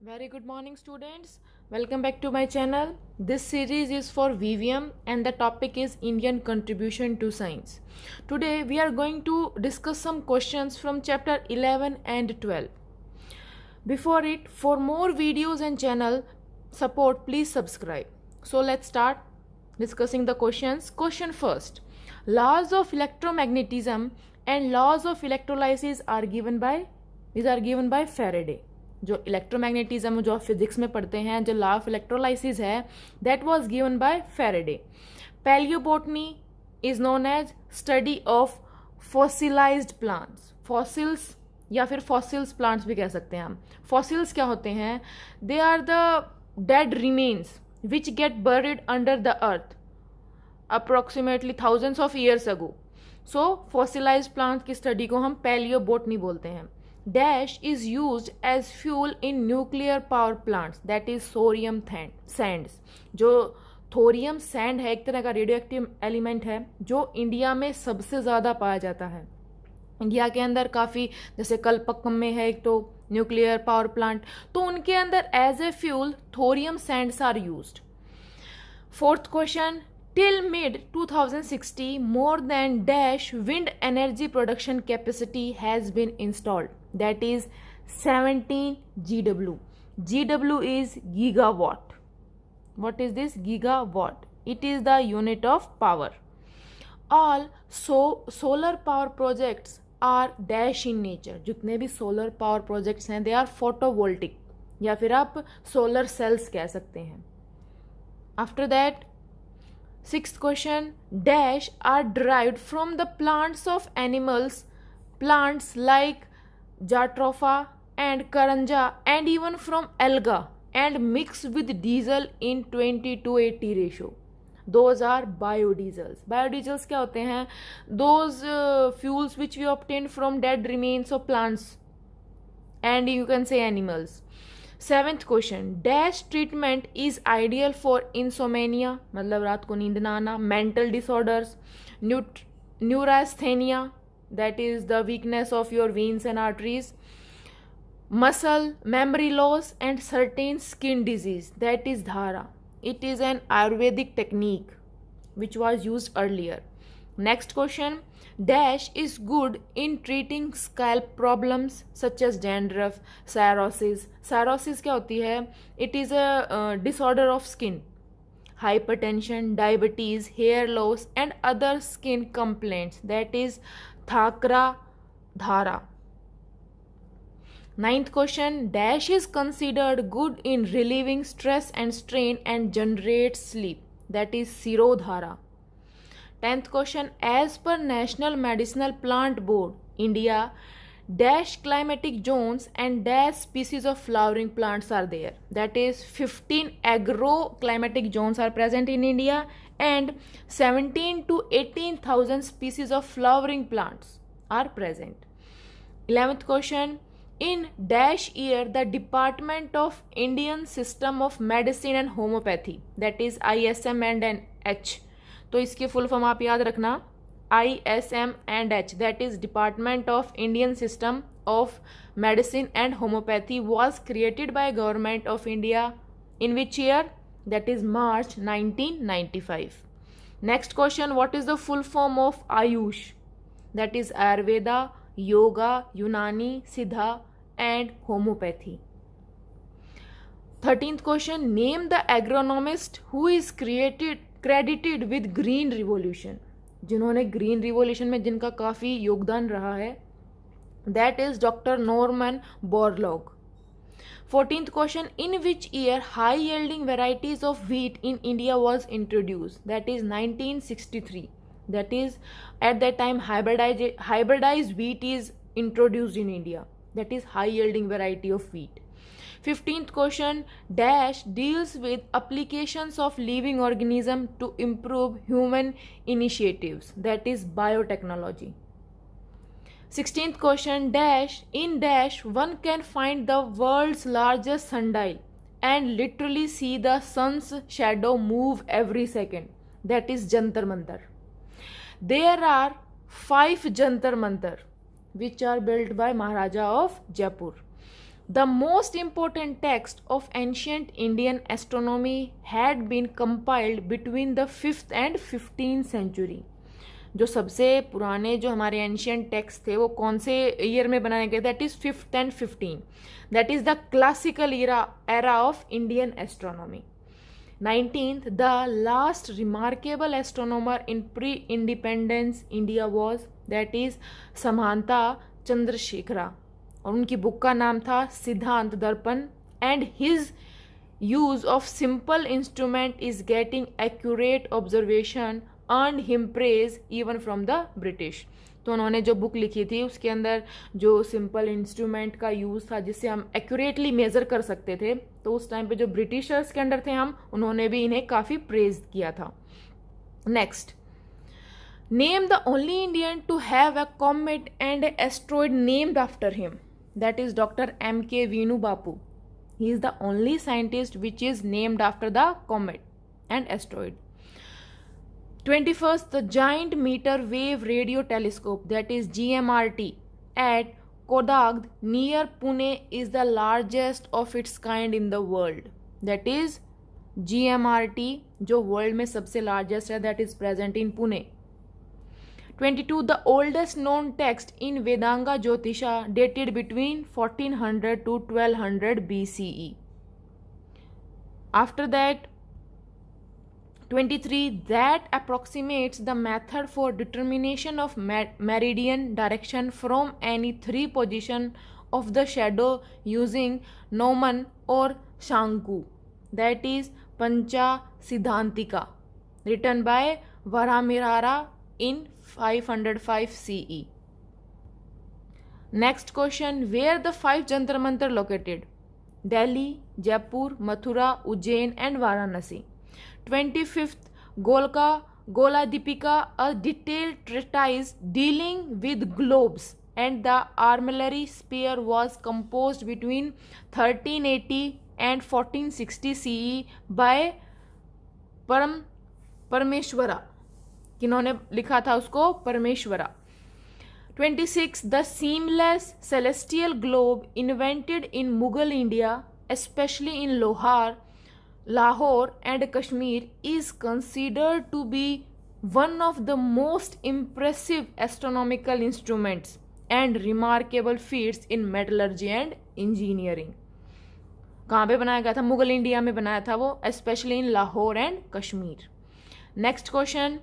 Very good morning, students. Welcome back to my channel. This series is for VVM and the topic is Indian contribution to science. Today we are going to discuss some questions from chapter 11 and 12. Before it, for more videos and channel support, please subscribe. So let's start discussing the questions. Question first. Laws of electromagnetism and laws of electrolysis are given by Faraday. जो electromagnetism जो आप physics में पढ़ते हैं, जो law of electrolysis है, that was given by Faraday. Palaeobotany is known as study of fossilised plants. Fossils या फिर फॉसिल्स प्लांट्स भी कह सकते हैं हम. फॉसिल्स क्या होते हैं? They are the dead remains which get buried under the earth approximately thousands of years ago. So fossilised plants की स्टडी को हम पैलियोबोटनी बोलते हैं. Dash is used as fuel in nuclear power plants, that is thorium sands. जो thorium sand है एक तरह का रेडियो एक्टिव एलिमेंट है जो इंडिया में सबसे ज़्यादा पाया जाता है. इंडिया के अंदर काफ़ी, जैसे कलपक्कम में है एक तो न्यूक्लियर पावर प्लांट, तो उनके अंदर as a fuel thorium sands are used. Fourth question. Till mid 2060, more than dash wind energy production capacity has been installed. That is 17 GW. GW is gigawatt. What is this? Gigawatt. It is the unit of power. All solar power projects are dash in nature. जितने भी solar power projects हैं, they are photovoltaic या फिर आप solar cells कह सकते हैं. After that, sixth question. Dash are derived from the plants of animals, plants like Jatropha and Karanja, and even from alga, and mix with diesel in 20:80 ratio. Those are biodiesels. Biodiesels क्या होते हैं? Those fuels which we obtain from dead remains of plants and you can say animals. Seventh question. Dash treatment is ideal for insomnia, मतलब रात को नींद ना आना, mental disorders, neurasthenia, that is the weakness of your veins and arteries, muscle memory loss and certain skin disease, that is dhara. It is an Ayurvedic technique which was use earlier. Next question. Dash is good in treating scalp problems such as dandruff, psoriasis. Psoriasis क्या होती है? It is a disorder of skin. Hypertension, diabetes, hair loss and other skin complaints. That is Thakra Dhara. Ninth question. Dash is considered good in relieving stress and strain and generates sleep. That is Sirodhara. 10th question. As per National Medicinal Plant Board, India, dash climatic zones and dash species of flowering plants are there. That is 15 agroclimatic zones are present in India and 17 to 18,000 species of flowering plants are present. 11th question. In dash year, the Department of Indian System of Medicine and Homeopathy, that is ISM and H. तो इसकी full form आप याद रखना, ISM and H, that is department of Indian system of medicine and homeopathy, was created by government of India in which year? That is March 1995. Next question. What is the full form of Ayush? That is Ayurveda, yoga, यूनानी, सिद्धा and homeopathy. 13th question. Name the agronomist who is credited with green revolution. जिन्होंने green revolution में जिनका काफ़ी योगदान रहा है, that is doctor Norman Borlaug. 14th question. In which year high yielding varieties of wheat in India was introduce? That is 1963. That is at that time hybridise wheat is introduced in India, that is high yielding variety of wheat. 15th question. Dash deals with applications of living organism to improve human initiatives, that is biotechnology. 16th question. Dash in dash one can find the world's largest sundial and literally see the sun's shadow move every second, that is Jantar Mantar. There are 5 Jantar Mantar which are built by Maharaja of Jaipur. The most important text of ancient Indian astronomy had been compiled between the 5th and 15th century. जो सबसे पुराने जो हमारे ancient text थे वो कौन से year में बनाए गए? That is 5th and 15th. That is the classical era of Indian astronomy. 19th, the last remarkable astronomer in pre-independence India was, that is Samanta Chandrasekhara, और उनकी बुक का नाम था सिद्धांत दर्पण. And his use of simple instrument is getting accurate observation earn him praise even from the British. तो उन्होंने जो बुक लिखी थी उसके अंदर जो सिंपल इंस्ट्रूमेंट का यूज़ था जिससे हम एक्यूरेटली मेज़र कर सकते थे, तो उस टाइम पे जो ब्रिटिशर्स के अंडर थे हम, उन्होंने भी इन्हें काफ़ी प्रेज किया था. Next, name the only Indian to have a comet and asteroid named after him. That is Dr. M.K. Venu Bapu. He is the only scientist which is named after the comet and asteroid. 21st, the Giant Meter Wave Radio Telescope, that is GMRT, at Kodagd near Pune is the largest of its kind in the world. That is GMRT जो world में सबसे largest है, that is present in Pune. 22, the oldest known text in Vedanga Jyotisha dated between 1400 to 1200 BCE. After that, 23, that approximates the method for determination of meridian direction from any three position of the shadow using Gnomon or Shanku. That is Pancha Siddhantika, written by Varahamihara in 505 CE. Next question, where the 5 Jantar Mantar located? Delhi, Jaipur, Mathura, Ujjain and Varanasi. 25th, Gola Deepika, a detailed treatise dealing with globes and the armillary sphere was composed between 1380 and 1460 CE by Parameshwara. किन्होंने लिखा था उसको? परमेश्वरा. 26, the seamless celestial globe invented in Mughal India especially in Lahore and Kashmir is considered to be one of the most impressive astronomical instruments and remarkable feats in metallurgy and engineering. कहाँ पे बनाया गया था? Mughal India में बनाया था वो, especially in Lahore and Kashmir. Next question,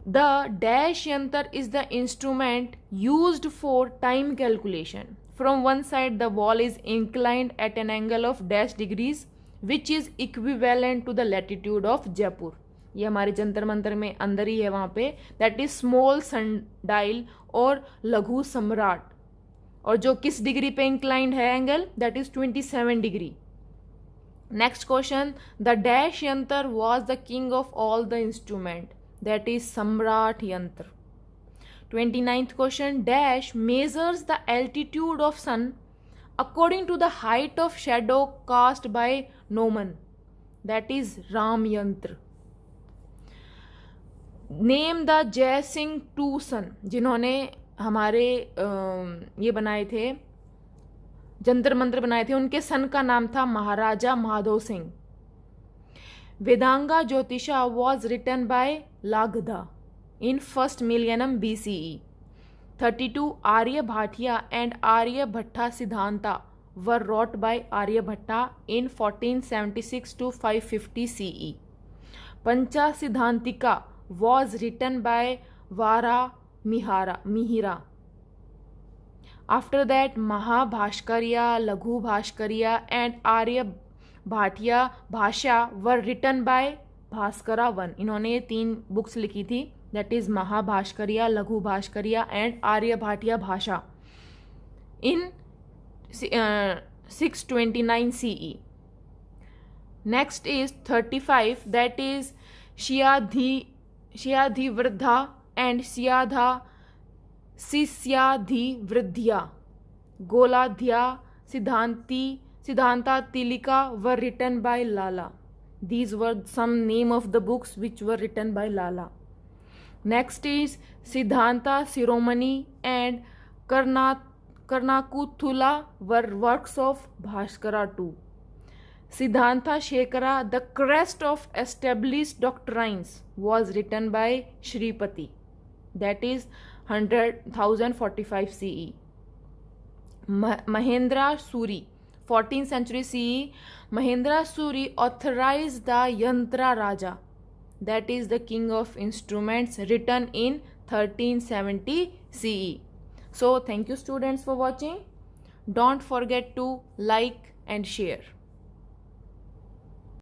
the dash yantar is the instrument used for time calculation. From one side the wall is inclined at an angle of dash degrees which is equivalent to the latitude of Jaipur. ये हमारे जंतर मंतर में अंदर ही है वहाँ पे. That is small sundial और लघु सम्राट, और जो किस डिग्री पे इंक्लाइंड है angle? That is 27 degree. Next question, the dash yantra was the king of all the instrument. That is Samrat Yantra. 29th question, dash measures the altitude of sun according to the height of shadow cast by Gnomon. That is Ram Yantra. Name the Jai Singh two son, जिन्होंने हमारे ये बनाए थे, जंतर मंत्र बनाए थे, उनके सन का नाम था महाराजा Madhav Singh. Vedanga Jyotisha was written by Lagda in first millennium BCE. 32, Arya Bhatia and Arya Bhatta Siddhanta were wrought by Arya Bhatta in 1476 to 550 CE. Pancha Siddhantika was written by Varahamihara. After that, Mahabhaskarya, Laghu Bhaskariya and Arya Bhatia Bhasha were written by Bhaskara 1. इन्होंने ये 3 books लिखी थी, that is महाभास्करिया, लघु भास्करिया and Arya Bhatiya Bhasha in 629 CE. Next is 35, that is Shishyadhivriddha and Shishyadhivriddhiya. Goladhyaya Siddhanta Tilaka were written by Lalla. These were some name of the books which were written by Lala. Next is Siddhanta Shiromani and Karnakuthula were works of Bhaskara too. Siddhanta Shekara, the crest of established doctrines, was written by Shripati, that is 1045 CE. Mahendra Suri, 14th century CE, Mahendra Suri authorized the Yantra Raja, that is the king of instruments, written in 1370 CE. So thank you students for watching. Don't forget to like and share.